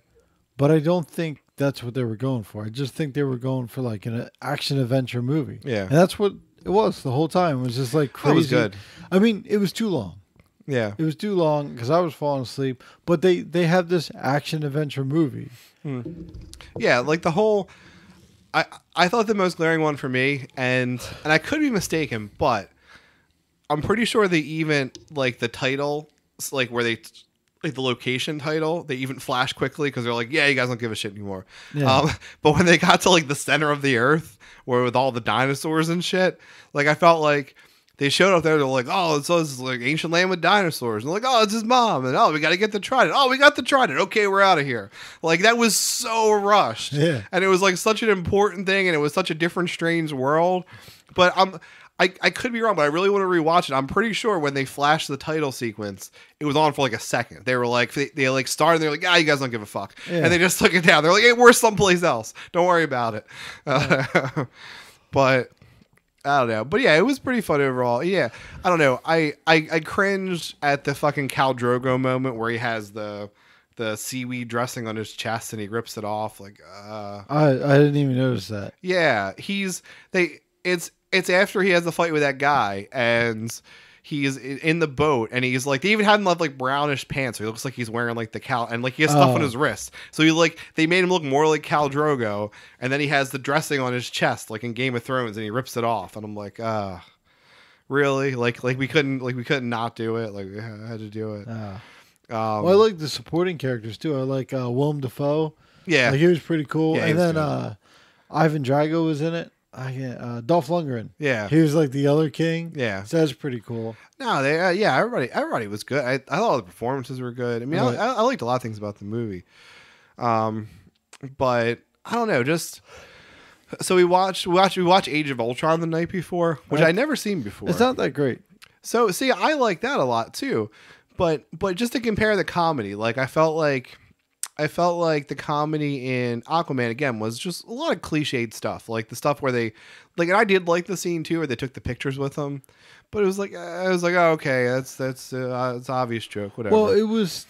but I don't think that's what they were going for. I just think they were going for like an action adventure movie. Yeah. And that's what it was the whole time. It was just like crazy. It was good. I mean, it was too long. Yeah. It was too long because I was falling asleep. But they have this action adventure movie. Yeah, like the whole I thought the most glaring one for me, and I could be mistaken, but I'm pretty sure they even like the title, like where they like the location title, they even flash quickly because they're like, yeah, you guys don't give a shit anymore. Yeah. But when they got to like the center of the earth, where with all the dinosaurs and shit, like I felt like they showed up there. They're like, oh, so this is like ancient land with dinosaurs. And they're like, oh, it's his mom. And oh, we got to get the trident. Oh, we got the trident. Okay, we're out of here. Like that was so rushed. Yeah. And it was like such an important thing, and it was such a different, strange world. But I could be wrong, but I really want to rewatch it. I'm pretty sure when they flashed the title sequence, it was on for like a second. They were like, they like started, they're like, you guys don't give a fuck. Yeah. And they just took it down. They're like, hey, we're someplace else. Don't worry about it. But I don't know. But yeah, it was pretty fun overall. Yeah. I don't know. I cringed at the fucking Khal Drogo moment where he has the seaweed dressing on his chest and he rips it off. Like, I didn't even notice that. yeah, it's after he has the fight with that guy, and he's in the boat, and he's like, they even had him have like brownish pants, so he looks like he's wearing like the Khal, and like he has stuff on his wrist, so they made him look more like Khal Drogo, and then he has the dressing on his chest like in Game of Thrones, and he rips it off, and I'm like, really? Like we couldn't not do it, like we had to do it. Well, I like the supporting characters too. I like Willem Dafoe. Yeah, Like, he was pretty cool. Yeah, And then good. Ivan Drago was in it. Dolph Lundgren. Yeah. He was like the other king. Yeah. So that's pretty cool. No, they everybody was good. I thought all the performances were good. I mean, Right. I liked a lot of things about the movie. But I don't know, just so we watched Age of Ultron the night before, which I'd never seen before. It's not that great. So see, I like that a lot too. But just to compare the comedy, like I felt like the comedy in Aquaman again was just a lot of cliched stuff, like the stuff where they like, and I did like the scene too where they took the pictures with them, but it was like I was like, oh, okay, that's it's an obvious joke, whatever. Well, it was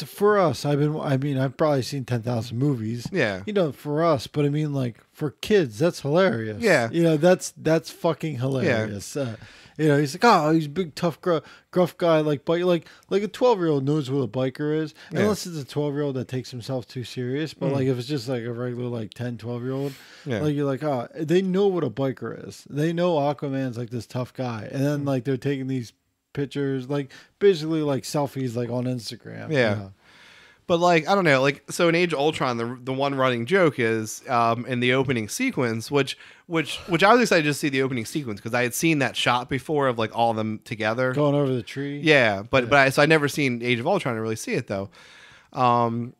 for us. I've probably seen 10,000 movies. Yeah. You know, for us, but I mean, like for kids, that's hilarious. Yeah. You know, that's fucking hilarious. You know, he's like, oh, he's a big, tough, gruff guy, like, but like a 12-year-old knows what a biker is, unless it's a 12-year-old that takes himself too serious. But like, if it's just like a regular like 10, 12-year-old, like you're like, they know what a biker is. They know Aquaman's like this tough guy, and then like they're taking these pictures, like basically like selfies, like on Instagram. Yeah. You know? But like I don't know, like so in Age of Ultron, the one running joke is in the opening sequence, which I was excited to see the opening sequence because I had seen that shot before of like all of them together Going over the tree. Yeah, but I never seen Age of Ultron to really see it though, and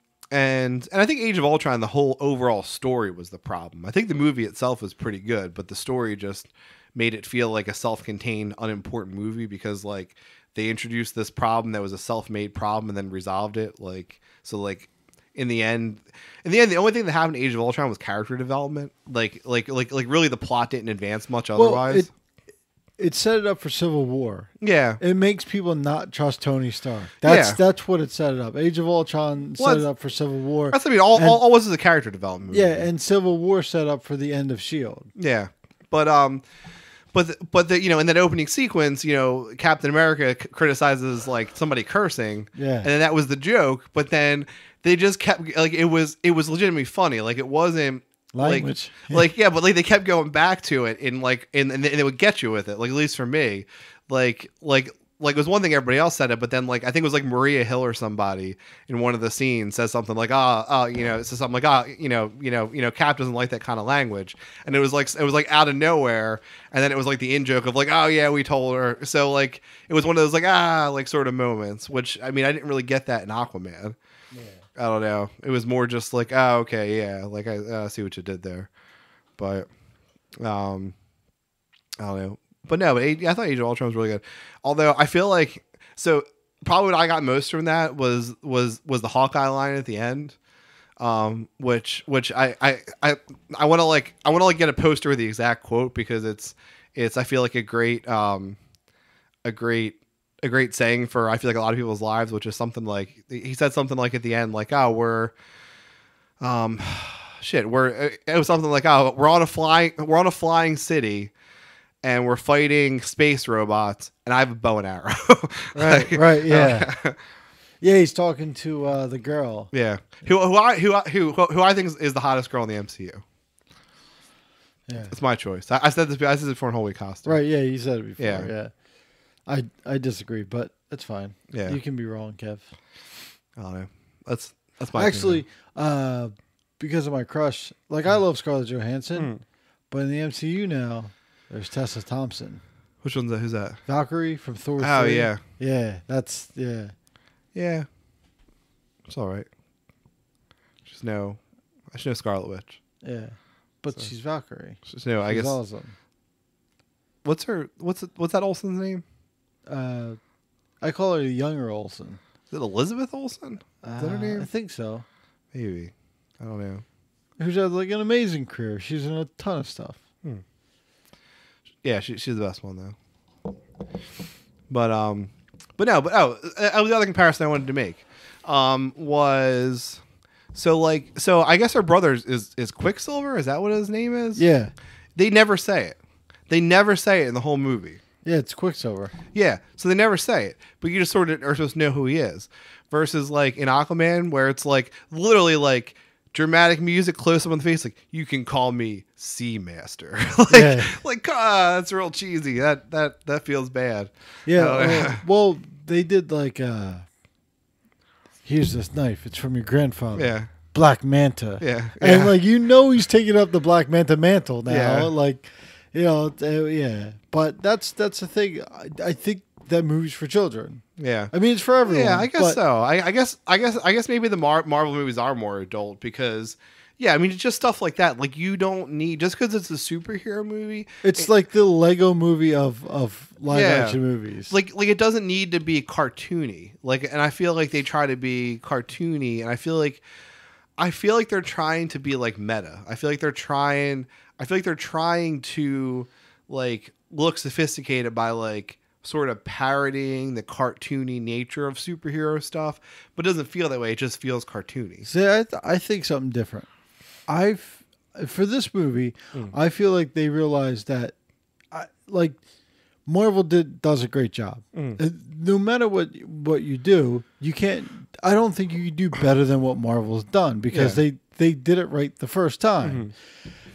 I think Age of Ultron, the whole overall story was the problem. I think the movie itself was pretty good, but the story just made it feel like a self-contained, unimportant movie because like they introduced this problem that was a self-made problem and then resolved it like. So like in the end, the only thing that happened in Age of Ultron was character development. Like really the plot didn't advance much otherwise. It set it up for Civil War. Yeah. It makes people not trust Tony Stark. That's what it set it up. Age of Ultron set it up for Civil War. That's all was a character development movie. Yeah, and Civil War set up for the end of S.H.I.E.L.D. Yeah. But in that opening sequence, Captain America criticizes like somebody cursing, and then that was the joke. But then they just kept like it was legitimately funny. Like it wasn't language, but like they kept going back to it and they would get you with it. Like at least for me, like it was one thing everybody else said it, but then like I think it was like Maria Hill or somebody in one of the scenes says something like it says something like Cap doesn't like that kind of language, and it was like out of nowhere, and then it was like the in joke of like we told her, so like it was one of those like sort of moments, which I mean I didn't really get that in Aquaman. Yeah. I don't know, it was more just like okay, yeah, like I see what you did there, but I don't know. But no, I thought Age of Ultron was really good. Although I feel like probably what I got most from that was the Hawkeye line at the end, which I want to get a poster with the exact quote because it's I feel like a great saying for I feel like a lot of people's lives, which is something like he said something like at the end like it was something like we're on a flying city. And we're fighting space robots, and I have a bow and arrow. right, yeah, yeah. He's talking to the girl. Yeah, who I think is the hottest girl in the MCU. Yeah, it's my choice. I said this before in Holy Costume. Right, yeah, you said it before. Yeah. I disagree, but it's fine. Yeah, you can be wrong, Kev. I don't know. That's my actually because of my crush. Like I love Scarlett Johansson, but in the MCU now. There's Tessa Thompson. Which one's that? Who's that? Valkyrie from Thor 3. Oh, yeah. Yeah, that's, yeah. Yeah. It's all right. I just know Scarlet Witch. Yeah. But she's Valkyrie. She's awesome. What's that Olsen's name? I call her the younger Olsen. Is it Elizabeth Olsen? Is that her name? I think so. Maybe. I don't know. Who's had like an amazing career. She's in a ton of stuff. Yeah, she's the best one though. But the other comparison I wanted to make was so I guess her brother is Quicksilver. Is that what his name is? Yeah. They never say it. They never say it in the whole movie. Yeah, it's Quicksilver. Yeah, so they never say it, but you just sort of are supposed to know who he is. Versus like in Aquaman, where it's like literally like. Dramatic music, close up on the face, like you can call me Seamaster. That's real cheesy. That feels bad. Yeah. Well, they did like here's this knife. It's from your grandfather. Yeah. Black Manta. Yeah. And he's taking up the Black Manta mantle now. Yeah. Yeah. But that's the thing. I think that movie's for children. Yeah, I mean it's for everyone. Yeah, I guess so. I guess maybe the Marvel movies are more adult because, yeah, I mean it's just stuff like that. Like you don't need just because it's a superhero movie. It's like the Lego movie of live action movies. Like it doesn't need to be cartoony. And I feel like they try to be cartoony, and I feel like they're trying to be like meta. I feel like they're trying to like look sophisticated by like. Sort of parodying the cartoony nature of superhero stuff, but it doesn't feel that way. It just feels cartoony. See, I think something different. For this movie, I feel like they realized that, Marvel does a great job. No matter what you do, you can't. I don't think you can do better than what Marvel's done because they did it right the first time.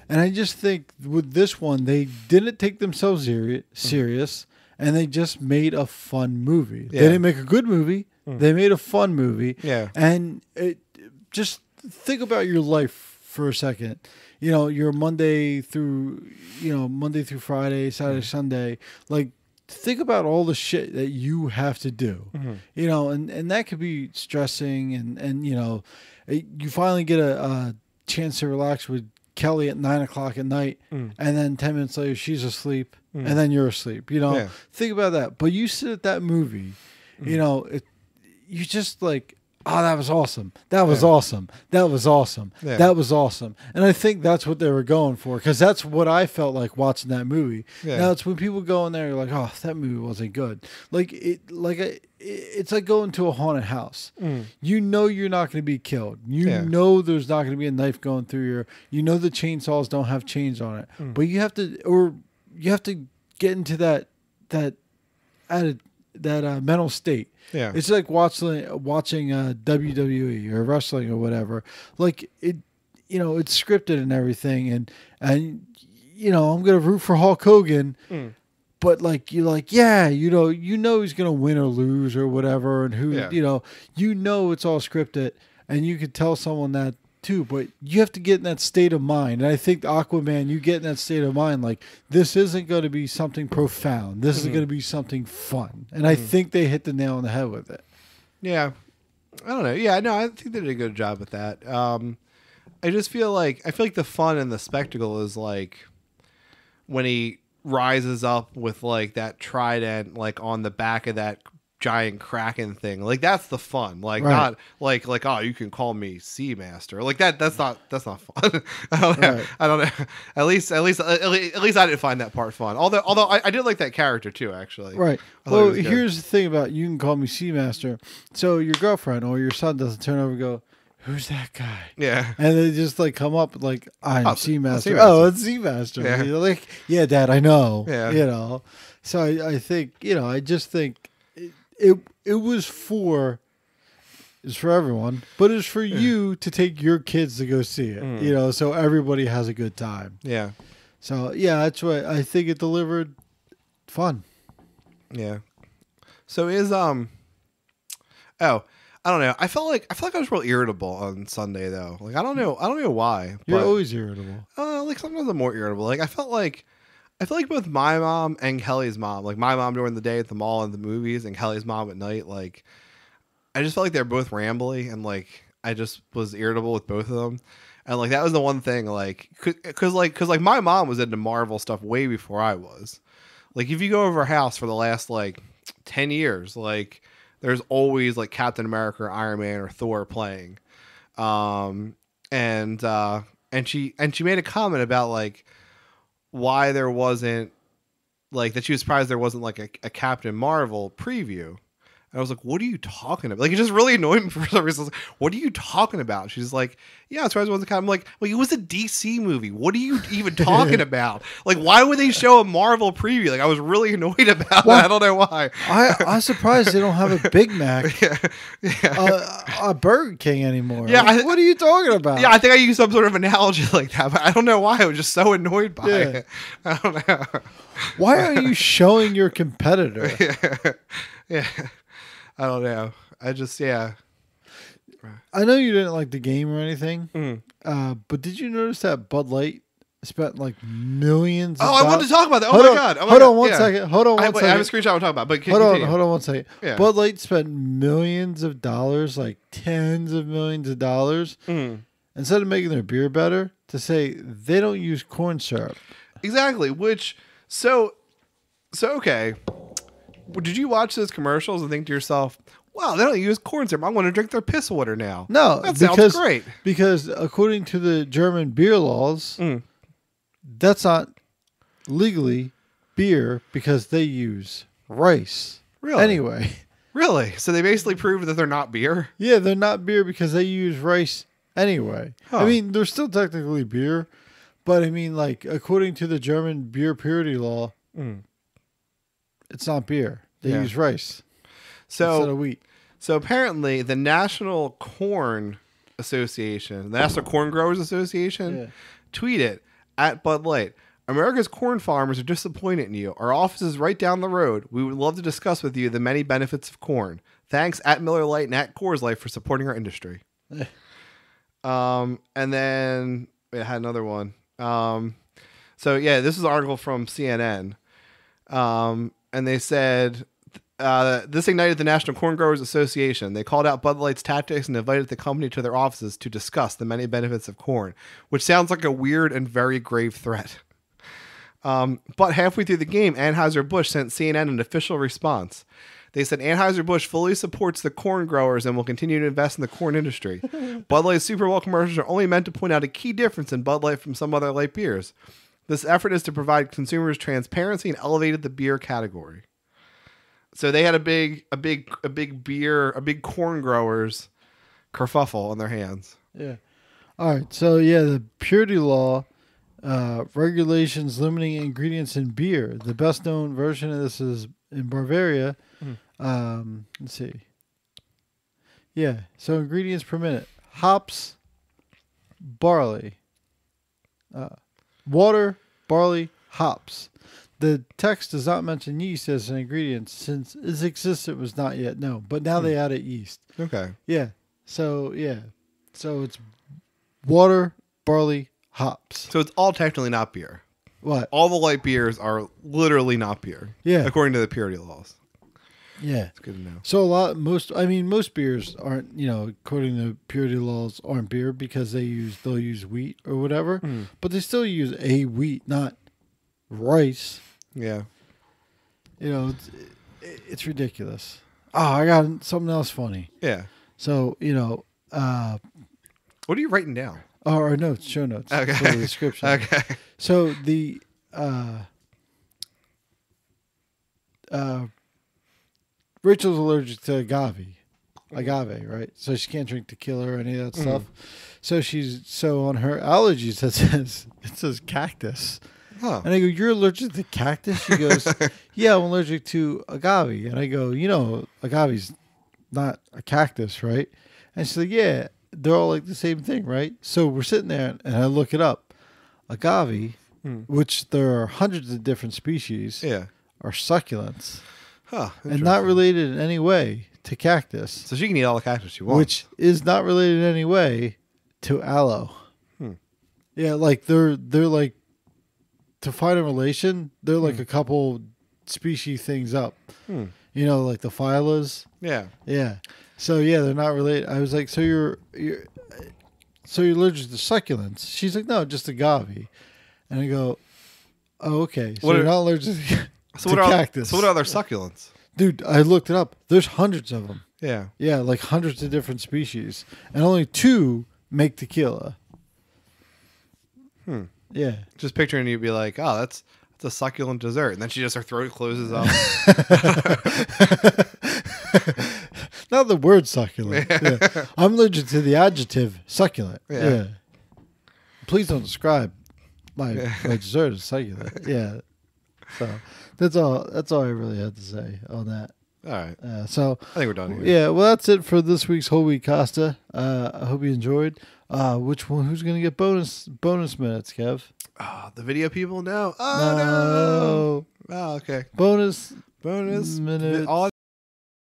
And I just think with this one, they didn't take themselves serious. and they just made a fun movie. Yeah. They didn't make a good movie. They made a fun movie. Yeah. And just think about your life for a second. You know, you're Monday through Friday, Saturday, Sunday. Like, think about all the shit that you have to do. You know, and that could be stressing. And you know, you finally get a chance to relax with Kelly at 9 o'clock at night, and then 10 minutes later she's asleep, and then you're asleep. You know, think about that. But you sit at that movie, you know, you just like, oh, that was awesome. That was awesome. That was awesome. Yeah. That was awesome. And I think that's what they were going for, because that's what I felt like watching that movie. Yeah. Now it's when people go in there, like, oh, that movie wasn't good. It's like going to a haunted house. You know you're not going to be killed. You know there's not going to be a knife going through your. You know the chainsaws don't have chains on it. But you have to get into that mental state. Yeah. It's like watching WWE or wrestling or whatever. Like it, you know, it's scripted and everything, and you know, I'm gonna root for Hulk Hogan, but like you're like, yeah, you know he's gonna win or lose or whatever, and who you know it's all scripted, and you could tell someone that too, but you have to get in that state of mind. And I think Aquaman, you get in that state of mind, like, this isn't going to be something profound. This is going to be something fun. And I think they hit the nail on the head with it. Yeah. I don't know. Yeah, no, I think they did a good job with that. I just feel like the fun and the spectacle is like when he rises up with like that trident like on the back of that giant kraken thing. Like, that's the fun. Like, not like oh, you can call me Seamaster. Like that's not fun. I don't know. I don't know. At least I didn't find that part fun. Although I did like that character too, actually. Right. Well, here's the thing about you can call me Seamaster. So your girlfriend or your son doesn't turn over and go, who's that guy? Yeah. And they just like come up like, I'm Seamaster. Oh, it's Seamaster. Yeah. You're like, yeah, Dad, I know. Yeah. You know. So I think, you know, I just think it was for everyone, but it's for you to take your kids to go see it, you know, so everybody has a good time. Yeah. So yeah, that's what I think. It delivered fun. Yeah. So is I don't know. I felt like I was real irritable on Sunday though. Like I don't know why. You're always irritable. Like sometimes I'm more irritable. Like I feel like both my mom and Kelly's mom, like my mom during the day at the mall and the movies, and Kelly's mom at night, like I just felt like they're both rambly, and like I just was irritable with both of them. And like that was the one thing, like cause my mom was into Marvel stuff way before I was. Like if you go over her house for the last like 10 years, like there's always like Captain America or Iron Man or Thor playing. And she made a comment about like why there wasn't like that she was surprised there wasn't like a Captain Marvel preview. And I was like, what are you talking about? Like, it just really annoyed me for some reason. I was like, what are you talking about? She's like, yeah, as far as it wasn't Captain. I'm like, well, it was a DC movie. What are you even talking about? Like, why would they show a Marvel preview? Like, I was really annoyed about that. I don't know why. I'm surprised they don't have a Big Mac, a Burger King anymore. Yeah, like, what are you talking about? Yeah, I think I used some sort of analogy like that, but I don't know why. I was just so annoyed by it. I don't know. Why are you showing your competitor? Yeah. I don't know. I know you didn't like the game or anything, but did you notice that Budlight spent like millions? I wanted to talk about that. Oh my god! Hold on one second. I have a screenshot we'll talk about. But hold on one second. Yeah. Budlight spent millions of dollars, like tens of millions of dollars, instead of making their beer better, to say they don't use corn syrup. Exactly. So okay. Did you watch those commercials and think to yourself, wow, they don't use corn syrup. I want to drink their piss water now. No, that sounds great. Because according to the German beer laws, that's not legally beer because they use rice. Really? Anyway. Really? So they basically proved that they're not beer? Yeah, they're not beer because they use rice anyway. Huh. I mean, they're still technically beer, but I mean, like, according to the German beer purity law, it's not beer. They use rice instead of wheat. So apparently the National Corn Association, the National Corn Growers Association, tweeted at Bud Light, America's corn farmers are disappointed in you. Our office is right down the road. We would love to discuss with you the many benefits of corn. Thanks at Miller Lite and at Coors Light for supporting our industry. And then I had another one. So yeah, this is an article from CNN. And they said this ignited the National Corn Growers Association. They called out Bud Light's tactics and invited the company to their offices to discuss the many benefits of corn, which sounds like a weird and very grave threat. But halfway through the game, Anheuser-Busch sent CNN an official response. They said Anheuser-Busch fully supports the corn growers and will continue to invest in the corn industry. Bud Light's Super Bowl commercials are only meant to point out a key difference in Bud Light from some other light beers. This effort is to provide consumers transparency and elevated the beer category. So they had a big corn growers kerfuffle on their hands. Yeah. All right. So yeah, the purity law. Regulations limiting ingredients in beer. The best known version of this is in Bavaria. Let's see. Yeah. So ingredients per minute: hops, barley, water, barley, hops. The text does not mention yeast as an ingredient since its existence was not yet known. But now they added yeast. Okay. Yeah. So yeah. So it's water, barley, hops. So it's all technically not beer. What? All the light beers are literally not beer. Yeah. According to the purity laws. Yeah. It's good to know. So most beers aren't, according to purity laws, aren't beer because they'll use wheat or whatever, but they still use a wheat, not rice. Yeah. It's ridiculous. Oh, I got something else funny. Yeah. So, what are you writing down? Or notes, show notes. Okay. For the description. Okay. So Rachel's allergic to agave, right? So she can't drink tequila or any of that stuff. So on her allergies it says cactus. Huh. And I go, "You're allergic to cactus?" She goes, "Yeah, I'm allergic to agave." And I go, agave's not a cactus, right? And she's like, "Yeah, they're all like the same thing, right?" So we're sitting there and I look it up. Agave, which there are hundreds of different species, are succulents. Huh. And not related in any way to cactus. So she can eat all the cactus she wants. Which is not related in any way to aloe. Yeah, like they're like, to find a relation, they're like a couple species things up. Like the phylas. Yeah. Yeah. So yeah, they're not related. I was like, so you're allergic to succulents? She's like, no, just agave. And I go, oh, okay. So you're not allergic to cactus. So what are other succulents? Dude, I looked it up. There's hundreds of them. Yeah. Yeah, like hundreds of different species. And only 2 make tequila. Yeah. Just picturing you be like, oh, that's a succulent dessert. And then her throat closes up. Not the word succulent. Yeah. I'm allergic to the adjective succulent. Yeah. Please don't describe my dessert as succulent. Yeah. So that's all I really had to say on that. All right. So I think we're done here. Yeah. Well, that's it for this week's Whole Wheat Costa. I hope you enjoyed. Which one? Who's gonna get bonus minutes, Kev? The video people? No. Oh, no. Oh, okay. Bonus minutes. Minutes. All